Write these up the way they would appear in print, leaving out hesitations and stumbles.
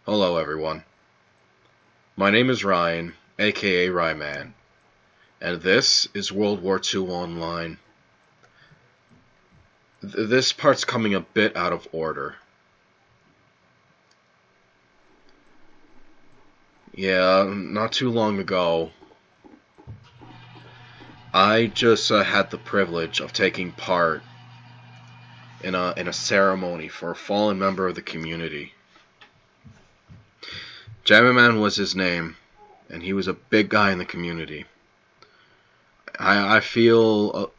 Hello everyone. My name is Ryan, aka Ryman, and this is World War II Online. This part's coming a bit out of order. Yeah, not too long ago, I just had the privilege of taking part in a ceremony for a fallen member of the community. Jammy Man was his name, and he was a big guy in the community. I feel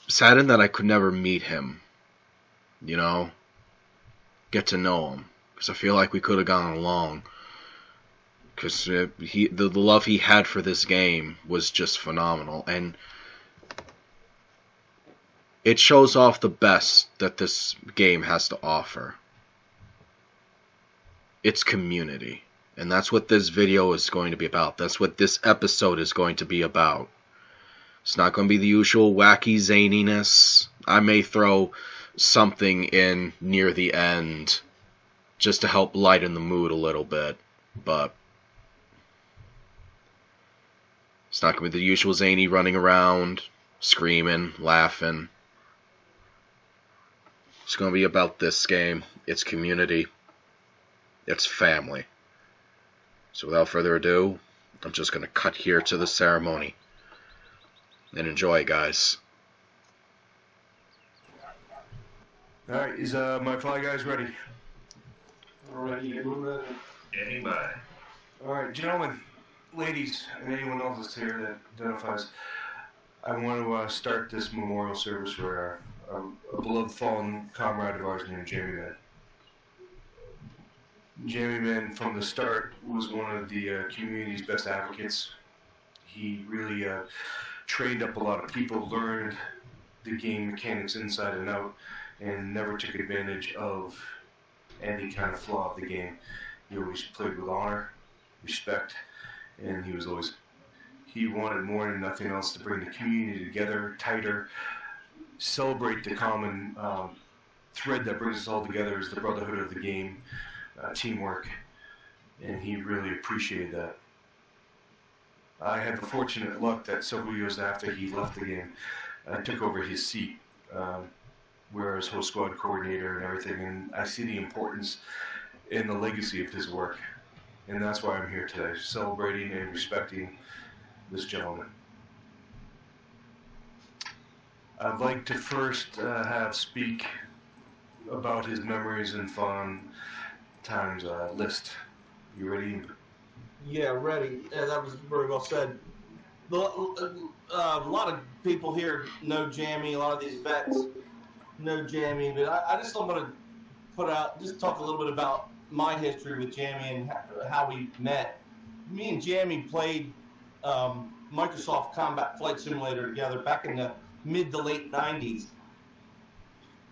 saddened that I could never meet him. You know, get to know him, because I feel like we could have gone along. Because the love he had for this game was just phenomenal, and it shows off the best that this game has to offer. It's community. And that's what this video is going to be about. That's what this episode is going to be about. It's not going to be the usual wacky zaniness. I may throw something in near the end just to help lighten the mood a little bit. But it's not going to be the usual zany running around, screaming, laughing. It's going to be about this game, its community, its family. So without further ado, I'm just going to cut here to the ceremony. And enjoy, guys. Alright, is my Fly Guys ready? Already Standing by. Alright, gentlemen, ladies, and anyone else that's here that identifies, I want to start this memorial service for a beloved fallen comrade of ours named Jamie Man. Jamie Man, from the start, was one of the community's best advocates. He really trained up a lot of people, learned the game mechanics inside and out, and never took advantage of any kind of flaw of the game. He always played with honor, respect, and he wanted more than nothing else to bring the community together, tighter, celebrate the common thread that brings us all together is the brotherhood of the game, teamwork, and he really appreciated that. I had the fortunate luck that several years after he left the game, I took over his seat, where I was host squad coordinator and everything, and I see the importance and the legacy of his work, and that's why I'm here today, celebrating and respecting this gentleman. I'd like to first have speak about his memories and fond times list. You ready? Yeah, ready. Yeah, that was very well said. A lot of people here know Jammy. A lot of these vets know Jammy, but I just want to talk a little bit about my history with Jammy and how we met. Me and Jammy played Microsoft Combat Flight Simulator together back in the mid to late 90s,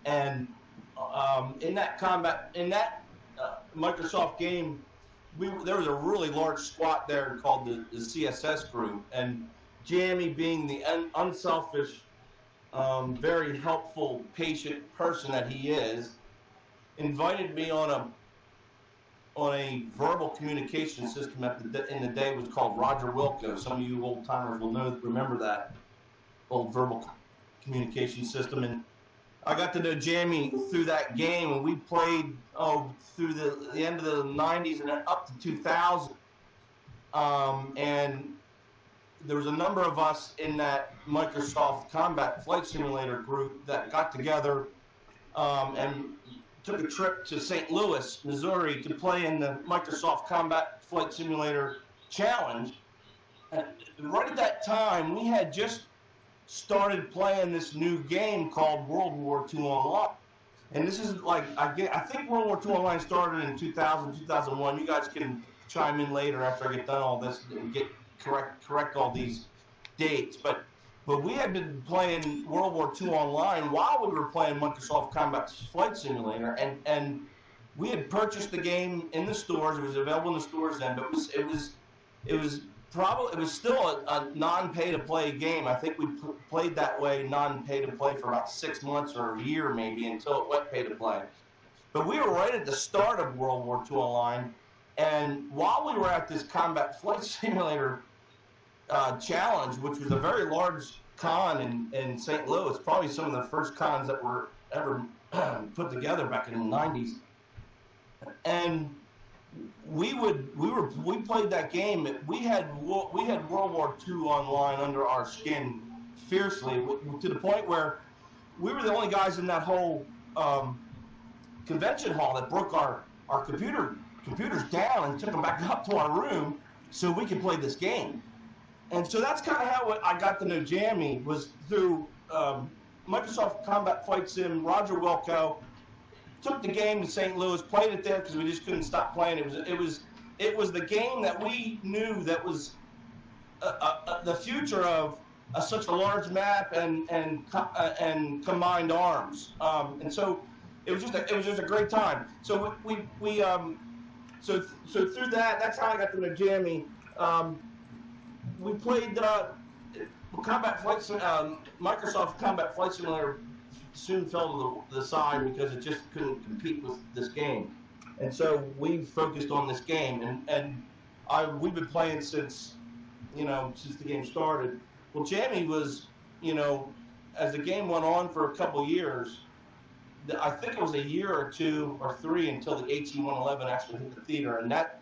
and in that Microsoft game, there was a really large squad there called the CSS group, and Jammy, being the unselfish, very helpful, patient person that he is, invited me on a verbal communication system in the day was called Roger Wilco. Some of you old timers will remember that old verbal communication system, and I got to know Jammy through that game, and we played through the end of the 90s and up to 2000. And there was a number of us in that Microsoft Combat Flight Simulator group that got together and took a trip to St. Louis, Missouri, to play in the Microsoft Combat Flight Simulator Challenge. And right at that time, we had just started playing this new game called World War II Online. And this is like, I think World War II Online started in 2000, 2001. You guys can chime in later after I get done all this and correct all these dates. But we had been playing World War II Online while we were playing Microsoft Combat Flight Simulator, and we had purchased the game in the stores. It was available in the stores then, but it was still a non-pay-to-play game. I think we played that way, non-pay-to-play, for about 6 months or a year maybe, until it went pay-to-play. But we were right at the start of World War II Online, and while we were at this Combat Flight Simulator challenge, which was a very large con in St. Louis, probably some of the first cons that were ever put together back in the 90s, and we played that game. We had World War II Online under our skin fiercely, to the point where we were the only guys in that whole convention hall that broke our computers down and took them back up to our room so we could play this game. And so that's kind of how I got to know Jammy, was through Microsoft Combat Flight Sim. Roger Wilco took the game to St. Louis, played it there because we just couldn't stop playing. It was the game that we knew that was the future of such a large map and combined arms. And so it was just a great time. So so through that, that's how I got to know Jammy. We played Microsoft Combat Flight Simulator soon fell to the side because it just couldn't compete with this game, and so we focused on this game, and we've been playing since the game started. Well, Jammy was, as the game went on for a couple years, I think it was a year or two or three until the AT-111 actually hit the theater, and that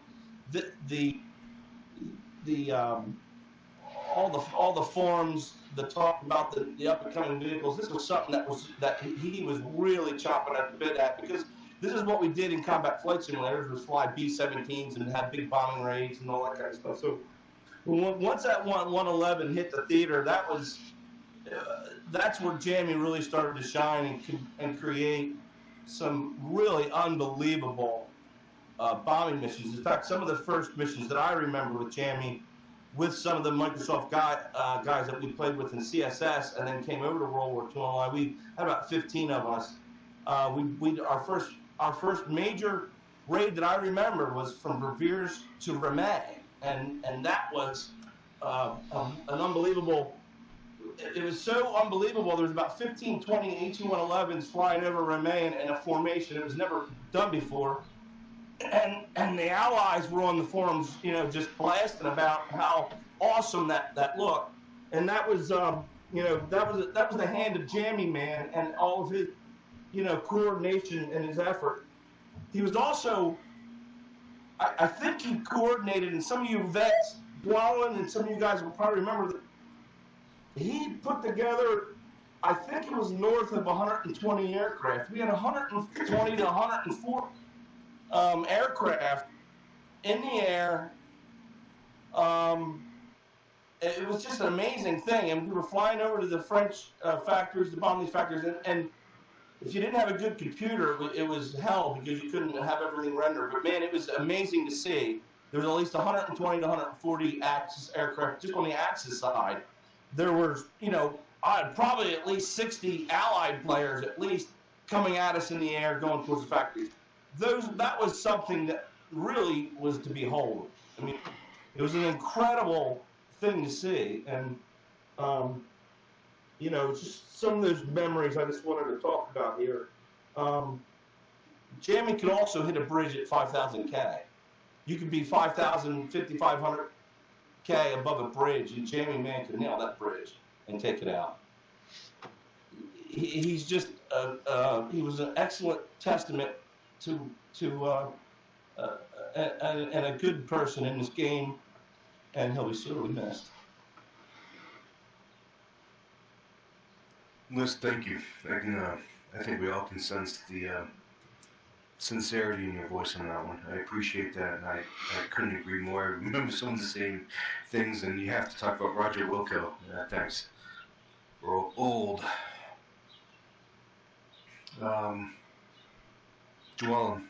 all the forums, the talk about the up and coming vehicles. This was something that he was really chomping at the bit at, because this is what we did in Combat Flight Simulators, was fly B-17s and have big bombing raids and all that kind of stuff. So once that 111 hit the theater, that's where Jammy really started to shine and create some really unbelievable bombing missions. In fact, some of the first missions that I remember with Jammy, with some of the Microsoft guys that we played with in CSS and then came over to World War II Online, we had about 15 of us. Our first major raid that I remember was from Revers to Ramay, and that was an unbelievable. It was so unbelievable. There was about 15, 20 AT-111s flying over Ramay in a formation. It was never done before. And the Allies were on the forums, just blasting about how awesome that looked, and that was, that was the hand of Jammy, man, and all of his, coordination and his effort. He was also, I think he coordinated, and some of you vets, Dwallin, and some of you guys will probably remember that he put together, I think it was north of 120 aircraft. We had 120 to 140. Aircraft in the air. It was just an amazing thing, and we were flying over to the French factories, to bomb these factories, and if you didn't have a good computer, it was hell, because you couldn't have everything rendered. But man, it was amazing to see. There was at least 120 to 140 Axis aircraft just on the Axis side. There was, probably at least 60 Allied players at least coming at us in the air, going towards the factories. That was something that really was to behold. I mean, it was an incredible thing to see, and just some of those memories I just wanted to talk about here. Jammy could also hit a bridge at 5,000 K. You could be 5,000, 5,500 K above a bridge, and Jammy, man, could nail that bridge and take it out. He's just he was an excellent testament to and a good person in this game, and he'll be sorely missed. Liz, thank you. I think we all can sense the sincerity in your voice on that one. I appreciate that, and I couldn't agree more. I remember some of the same things, and you have to talk about Roger Wilco. Thanks. We're all old. Dwallin,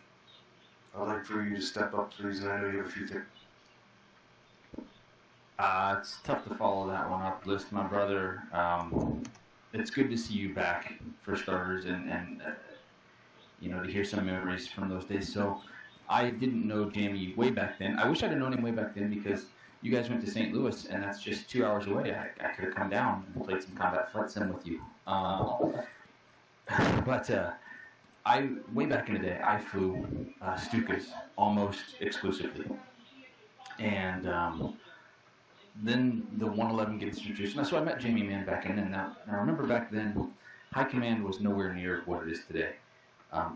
I'd like for you to step up, please, and I know you have a few things. It's tough to follow that one up, List, my brother. It's good to see you back, for starters, and to hear some memories from those days. So I didn't know Jamie way back then. I wish I'd have known him way back then, because you guys went to St. Louis, and that's just 2 hours away. I could have come down and played some Combat Flight Sim with you. But way back in the day, I flew Stukas almost exclusively. And then the 111 gets introduced. And so I met Jamie Mann back in then. Now, I remember back then, High Command was nowhere near what it is today.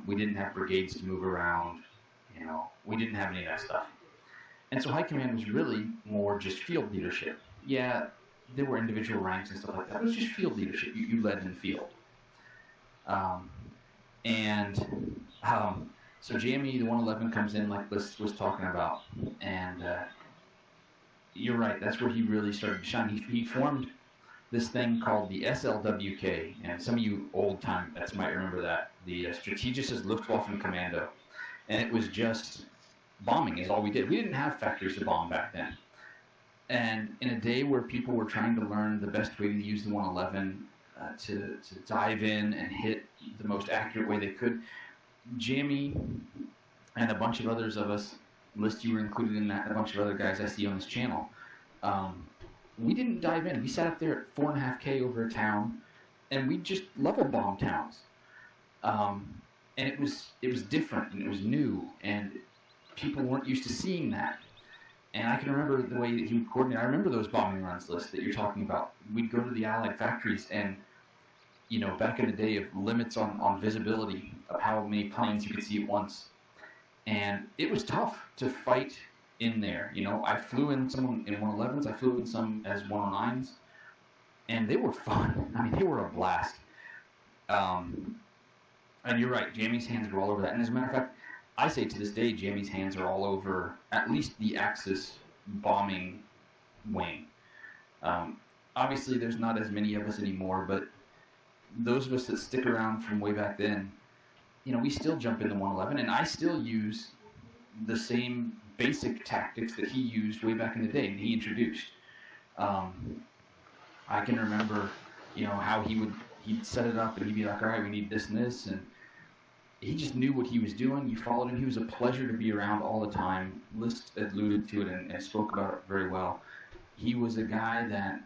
We didn't have brigades to move around. You know, we didn't have any of that stuff. And so High Command was really more just field leadership. Yeah, there were individual ranks and stuff like that. It was just field leadership. You led in the field. So Jamie, the 111, comes in like Liz was talking about. And you're right, that's where he really started to shine. He formed this thing called the SLWK. And some of you old-time vets might remember that. The Strategisches Luftwaffenkommando. And it was just bombing is all we did. We didn't have factories to bomb back then. And in a day where people were trying to learn the best way to use the 111 to dive in and hit the most accurate way they could, Jamie and a bunch of others of us, List, you were included in that, and a bunch of other guys I see on this channel, we didn't dive in. We sat up there at 4.5K over a town, and we just level bomb towns. And it was different, and it was new, and people weren't used to seeing that. And I can remember the way that he would coordinate. I remember those bombing runs, List, that you're talking about. We'd go to the Allied factories, and you know, back in the day of limits on visibility of how many planes you could see at once. And it was tough to fight in there. You know, I flew in some in 111s, I flew in some as 109s, and they were fun. I mean, they were a blast. And you're right, Jamie's hands were all over that. And as a matter of fact, I say to this day, Jamie's hands are all over at least the Axis bombing wing. Obviously, there's not as many of us anymore, but those of us that stick around from way back then, you know, we still jump into 111, and I still use the same basic tactics that he used way back in the day and he introduced. I can remember, you know, how he'd set it up and he'd be like, all right, we need this and this, and he just knew what he was doing. You followed him. He was a pleasure to be around all the time. List alluded to it and spoke about it very well. He was a guy that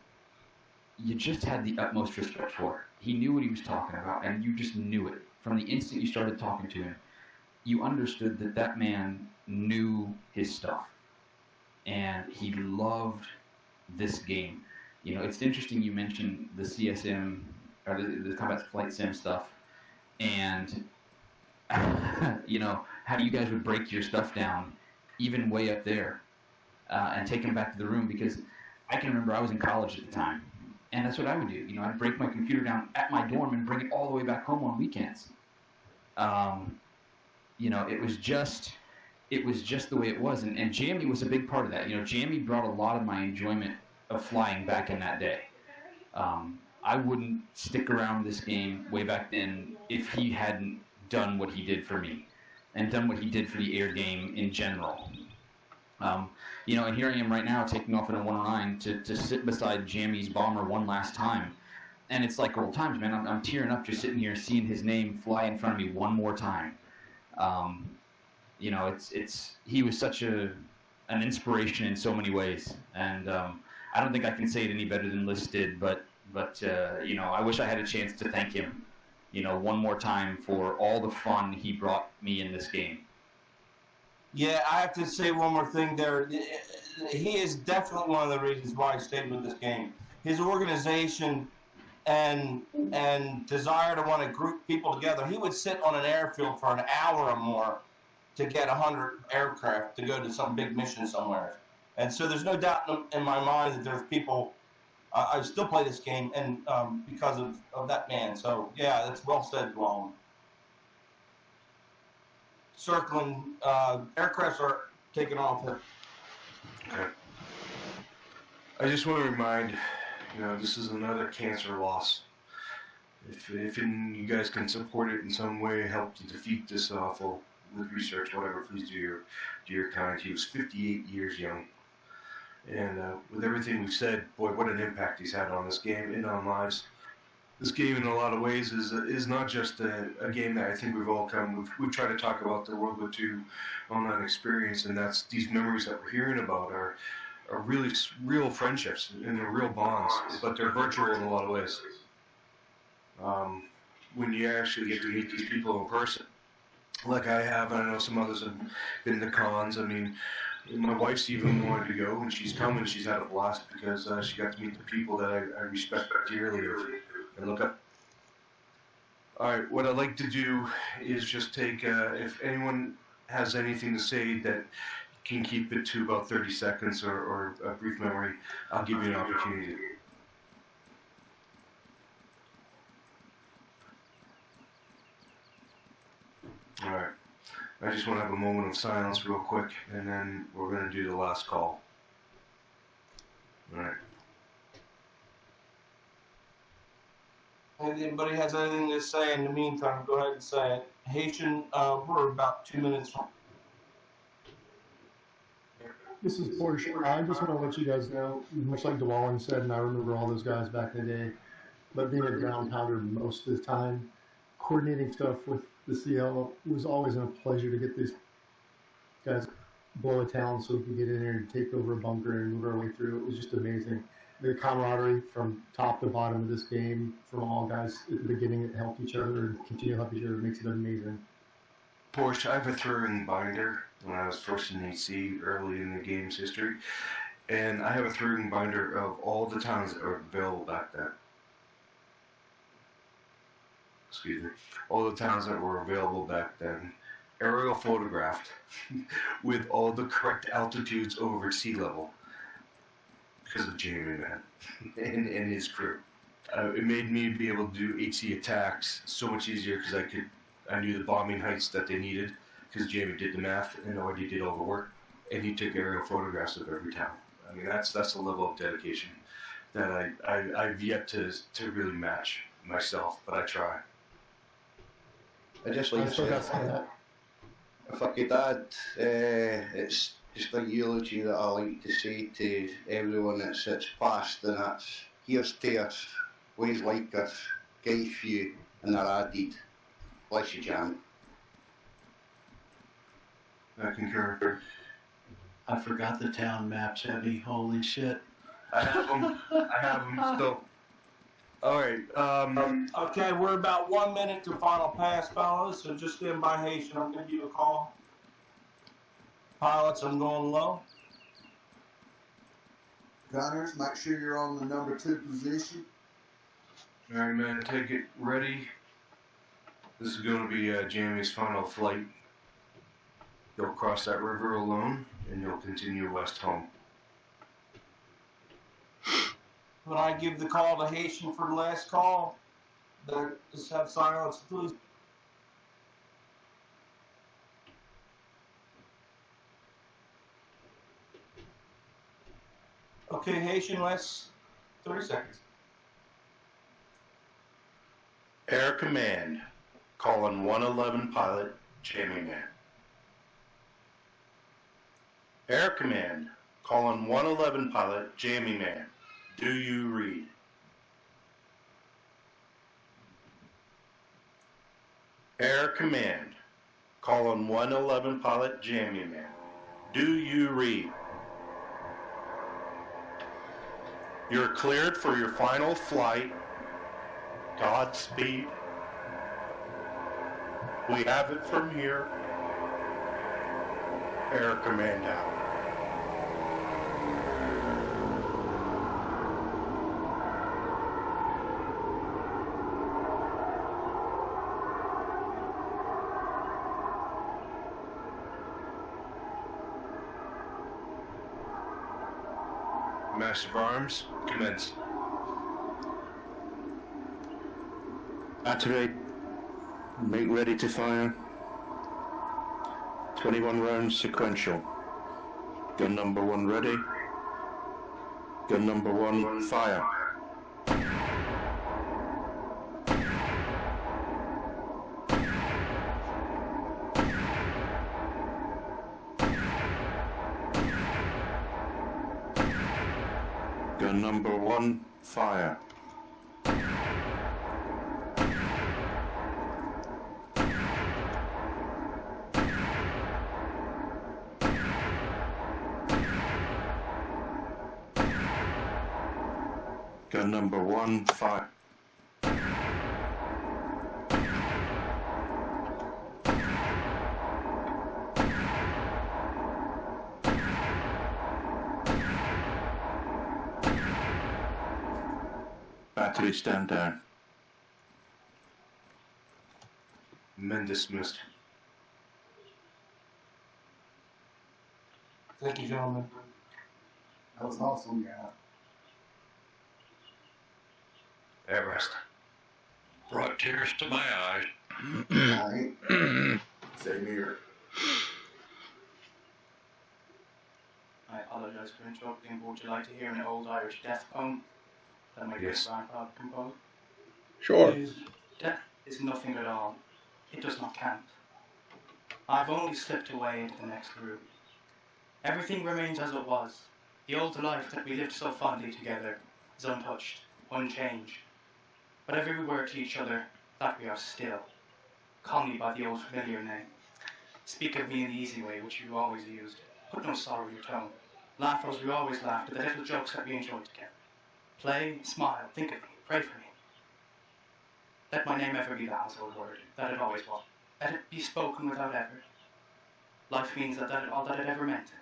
you just had the utmost respect for. He knew what he was talking about, and you just knew it. From the instant you started talking to him, you understood that that man knew his stuff. And he loved this game. You know, it's interesting you mentioned the CSM, or the Combat Flight Sim stuff, and you know, how you guys would break your stuff down, even way up there, and take them back to the room, because I can remember I was in college at the time, and that's what I would do. You know, I'd break my computer down at my dorm and bring it all the way back home on weekends. You know, it was just the way it was, and Jamie was a big part of that. You know, Jamie brought a lot of my enjoyment of flying back in that day. I wouldn't stick around this game way back then if he hadn't done what he did for me and done what he did for the air game in general. You know, and here I am right now taking off in a 109 to sit beside Jamie's bomber one last time. And it's like old times, man. I'm tearing up just sitting here seeing his name fly in front of me one more time. You know, he was such an inspiration in so many ways. And I don't think I can say it any better than Liz did, but you know, I wish I had a chance to thank him, you know, one more time for all the fun he brought me in this game. Yeah, I have to say one more thing there. He is definitely one of the reasons why I stayed with this game. His organization and desire to want to group people together. He would sit on an airfield for an hour or more to get 100 aircraft to go to some big mission somewhere. And so there's no doubt in my mind that there's people. I still play this game and because of that man. So yeah, that's well said, Long. Circling, aircrafts are taking off here. Okay. I just want to remind, you know, this is another cancer loss. If you guys can support it in some way, help to defeat this awful with research, whatever, please do your kind. He was 58 years young. And with everything we've said, boy, what an impact he's had on this game and on lives. This game, in a lot of ways, is not just a game that I think we've all we've tried to talk about the World War II online experience, and that's these memories that we're hearing about are really real friendships and they're real bonds, but they're virtual in a lot of ways. when you actually get to meet these people in person. Like I have, and I know some others have been to cons. I mean, my wife's even wanted to go, and she's coming. She's had a blast because she got to meet the people that I respect dearly and look up. All right, what I'd like to do is just take, if anyone has anything to say that can keep it to about 30 seconds or a brief memory, I'll give you an opportunity. All right. I just want to have a moment of silence real quick, and then we're going to do the last call. All right. If anybody has anything to say in the meantime, go ahead and say it. Haitian, we're about 2 minutes from. This is Porsche. I just want to let you guys know, much like DeWallen said, and I remember all those guys back in the day, but being a ground pounder most of the time, coordinating stuff with the CL was always a pleasure to get these guys blow a town so we could get in there and take over a bunker and move our way through. It was just amazing. The camaraderie from top to bottom of this game, from all guys at the beginning that helped each other and continue to help each other, makes it amazing. Porsche, I have a throwing binder when I was first in AC early in the game's history, and I have a throwing binder of all the towns that were available back then. Excuse me. All the towns that were available back then, aerial photographed with all the correct altitudes over sea level because of Jamie, man, and his crew. It made me be able to do HC attacks so much easier because I knew the bombing heights that they needed because Jamie did the math and already did all the work, and he took aerial photographs of every town. I mean, that's the level of dedication that I've yet to really match myself, but I try. I just like to say that. If I could add, it's just a eulogy that I like to say to everyone that's past, and that's here's to us, ways like us, guys few, and they're added. Bless you, Jan. I concur. I forgot the town maps, Heavy. Holy shit. I have them still. All right. Okay, we're about 1 minute to final pass, fellas, so just stand by Haitian. I'm going to give you a call. Pilots, I'm going low. Gunners, make sure you're on the number 2 position. All right, man, take it ready. This is going to be Jamie's final flight. He'll cross that river alone, and he'll continue west home. When I give the call to Haitian for the last call, just have silence, please. Okay, Haitian, last 30 seconds. Air Command, calling 111 pilot, Jamie Man. Air Command, calling 111 pilot, Jamie Man. Do you read? Air Command, calling 111 pilot, Jamie Man. Do you read? You're cleared for your final flight. Godspeed. We have it from here. Air Command out. Master of Arms, commence. Activate. Make ready to fire. 21 rounds sequential. Gun number 1 ready. Gun number 1 fire. Gun number 1 fire. Gun number 1 fire. Okay, stand down. Men dismissed. Thank you, gentlemen. That was awesome, yeah. At rest. Brought tears to my eyes. Alright. Same here. I apologize for interrupting, but would you like to hear an old Irish death poem that my great grandfather composed? Sure. Death is nothing at all. It does not count. I've only slipped away into the next room. Everything remains as it was. The old life that we lived so fondly together is untouched, unchanged. But every word to each other, that we are still. Call me by the old familiar name. Speak of me in the easy way which you always used. Put no sorrow in your tone. Laugh as we always laughed at the little jokes that we enjoyed together. Play, smile, think of me, pray for me. Let my name ever be the household word, that it always was. Let it be spoken without effort. Life means that all that it ever meant.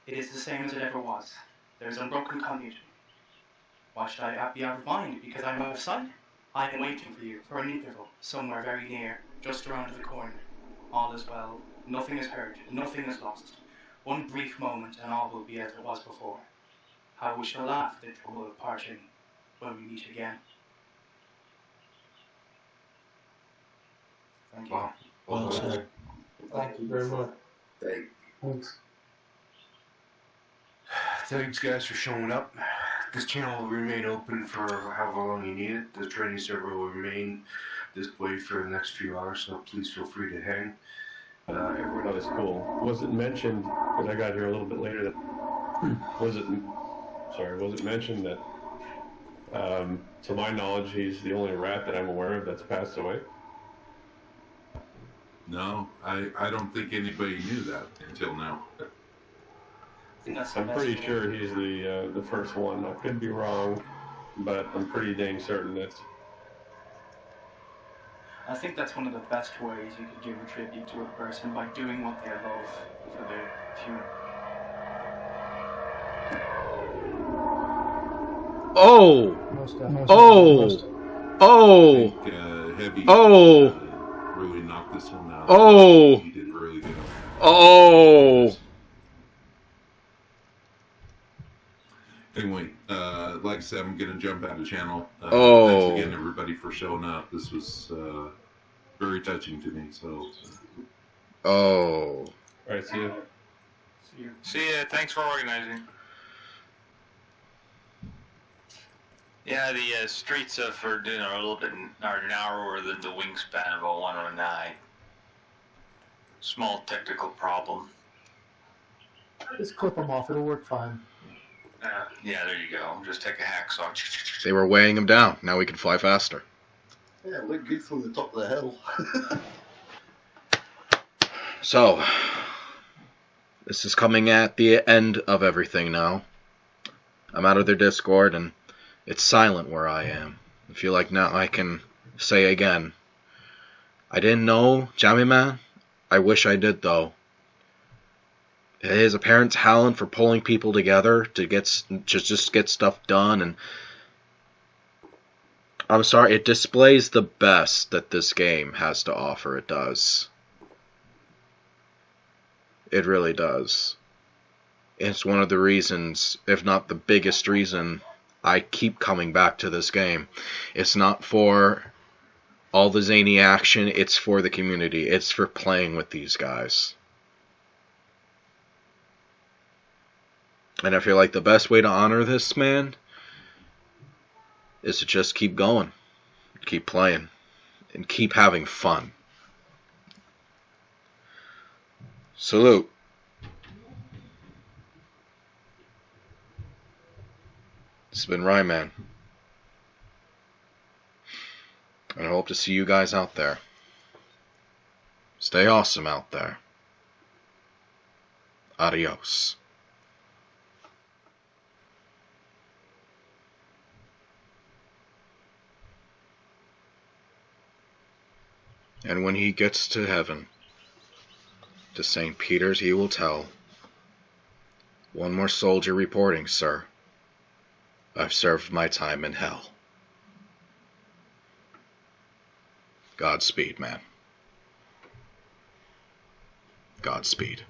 It is the same as it ever was. There is unbroken continuity. Why should I be out of mind? Because I am out of sight? I am waiting for you, for an interval, somewhere very near, just around the corner. All is well, nothing is hurt, nothing is lost. One brief moment and all will be as it was before. How we shall laugh at the trouble of parting when we meet again. Thank you. Wow. Well said. Thank you very much. Thanks. Thanks, guys, for showing up. This channel will remain open for however long you need it. The training server will remain displayed for the next few hours, so please feel free to hang. Everyone that was cool. Was it mentioned, because I got here a little bit later, that was it mentioned that, to my knowledge, he's the only rat that I'm aware of that's passed away? No, I don't think anybody knew that until now. I'm pretty sure he's the first one. I could be wrong, but I'm pretty dang certain that's. I think that's one of the best ways you could give a tribute to a person, by doing what they love for their funeral. Oh! I think, Heavy really knocked this one out. He did really good. Anyway, like I said, I'm going to jump out of the channel. Thanks again, everybody, for showing up. This was very touching to me. So. All right, see you. See ya. Thanks for organizing. Yeah, the streets of Verdun are a little bit narrower than the wingspan of a 109. Small technical problem. Just clip them off. It'll work fine. Yeah, there you go. Just take a hacksaw. They were weighing him down. Now we can fly faster. Yeah, it looked good from the top of the hill. So, this is coming at the end of everything now. I'm out of their Discord, and it's silent where I am. I feel like now I can say again, I didn't know Jammy Man. I wish I did, though. His apparent talent for pulling people together to just get stuff done, and I'm sorry, it displays the best that this game has to offer. It does. It really does. It's one of the reasons, if not the biggest reason, I keep coming back to this game. It's not for all the zany action, it's for the community. It's for playing with these guys. And I feel like the best way to honor this man is to just keep going, keep playing, and keep having fun. Salute. This has been Ryman. And I hope to see you guys out there. Stay awesome out there. Adios. And when he gets to heaven, to St. Peter's he will tell, "One more soldier reporting, sir. I've served my time in hell." Godspeed, man. Godspeed.